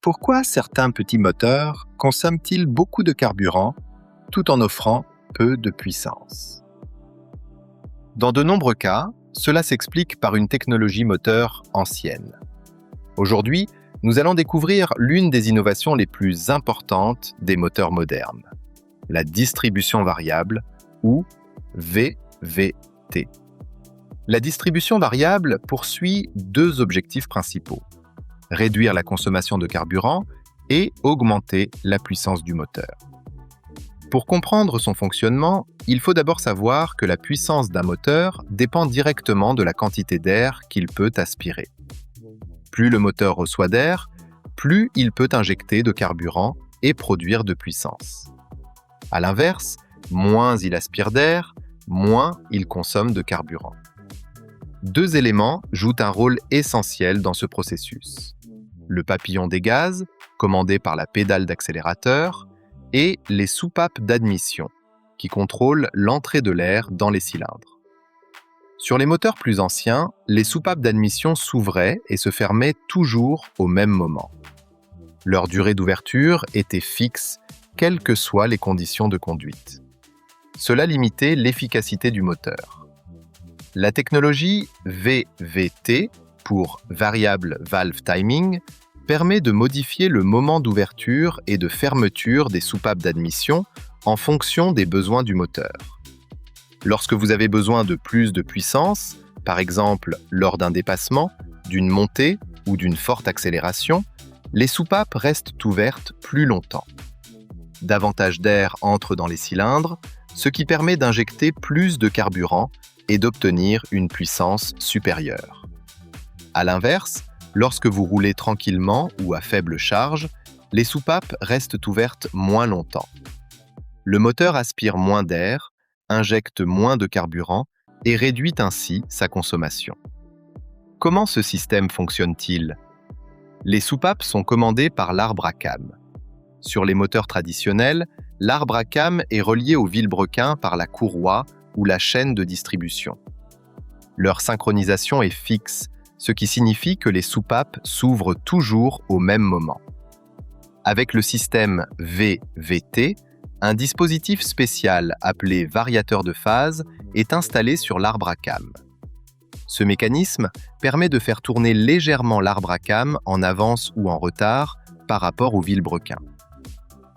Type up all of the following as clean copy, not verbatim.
Pourquoi certains petits moteurs consomment-ils beaucoup de carburant tout en offrant peu de puissance? Dans de nombreux cas, cela s'explique par une technologie moteur ancienne. Aujourd'hui, nous allons découvrir l'une des innovations les plus importantes des moteurs modernes, la distribution variable ou VVT. La distribution variable poursuit deux objectifs principaux: réduire la consommation de carburant et augmenter la puissance du moteur. Pour comprendre son fonctionnement, il faut d'abord savoir que la puissance d'un moteur dépend directement de la quantité d'air qu'il peut aspirer. Plus le moteur reçoit d'air, plus il peut injecter de carburant et produire de puissance. À l'inverse, moins il aspire d'air, moins il consomme de carburant. Deux éléments jouent un rôle essentiel dans ce processus: le papillon des gaz, commandé par la pédale d'accélérateur, et les soupapes d'admission, qui contrôlent l'entrée de l'air dans les cylindres. Sur les moteurs plus anciens, les soupapes d'admission s'ouvraient et se fermaient toujours au même moment. Leur durée d'ouverture était fixe, quelles que soient les conditions de conduite. Cela limitait l'efficacité du moteur. La technologie VVT, pour Variable Valve Timing, permet de modifier le moment d'ouverture et de fermeture des soupapes d'admission en fonction des besoins du moteur. Lorsque vous avez besoin de plus de puissance, par exemple lors d'un dépassement, d'une montée ou d'une forte accélération, les soupapes restent ouvertes plus longtemps. Davantage d'air entre dans les cylindres, ce qui permet d'injecter plus de carburant et d'obtenir une puissance supérieure. À l'inverse, lorsque vous roulez tranquillement ou à faible charge, les soupapes restent ouvertes moins longtemps. Le moteur aspire moins d'air, injecte moins de carburant et réduit ainsi sa consommation. Comment ce système fonctionne-t-il? Les soupapes sont commandées par l'arbre à cames. Sur les moteurs traditionnels, l'arbre à cames est relié au vilebrequin par la courroie ou la chaîne de distribution. Leur synchronisation est fixe, ce qui signifie que les soupapes s'ouvrent toujours au même moment. Avec le système VVT, un dispositif spécial appelé variateur de phase est installé sur l'arbre à cames. Ce mécanisme permet de faire tourner légèrement l'arbre à cames en avance ou en retard par rapport au vilebrequin.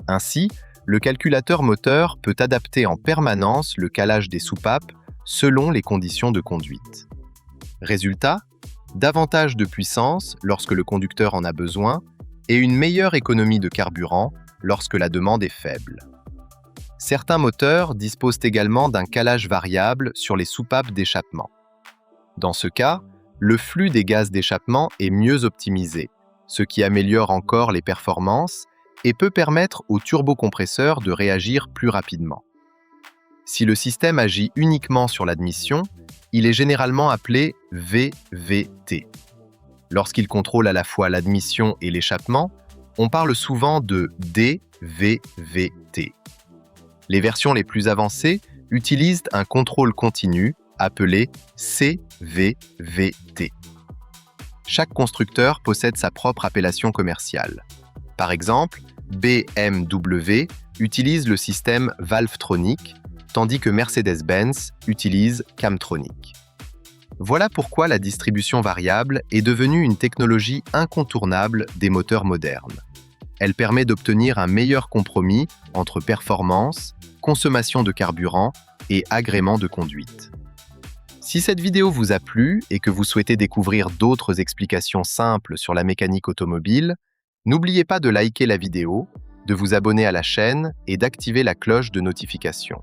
Ainsi, le calculateur moteur peut adapter en permanence le calage des soupapes selon les conditions de conduite. Résultat, davantage de puissance lorsque le conducteur en a besoin et une meilleure économie de carburant lorsque la demande est faible. Certains moteurs disposent également d'un calage variable sur les soupapes d'échappement. Dans ce cas, le flux des gaz d'échappement est mieux optimisé, ce qui améliore encore les performances et peut permettre au turbocompresseur de réagir plus rapidement. Si le système agit uniquement sur l'admission, il est généralement appelé VVT. Lorsqu'il contrôle à la fois l'admission et l'échappement, on parle souvent de DVVT. Les versions les plus avancées utilisent un contrôle continu appelé CVVT. Chaque constructeur possède sa propre appellation commerciale. Par exemple, BMW utilise le système Valvetronic, tandis que Mercedes-Benz utilise Camtronic. Voilà pourquoi la distribution variable est devenue une technologie incontournable des moteurs modernes. Elle permet d'obtenir un meilleur compromis entre performance, consommation de carburant et agrément de conduite. Si cette vidéo vous a plu et que vous souhaitez découvrir d'autres explications simples sur la mécanique automobile, n'oubliez pas de liker la vidéo, de vous abonner à la chaîne et d'activer la cloche de notification.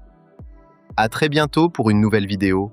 À très bientôt pour une nouvelle vidéo.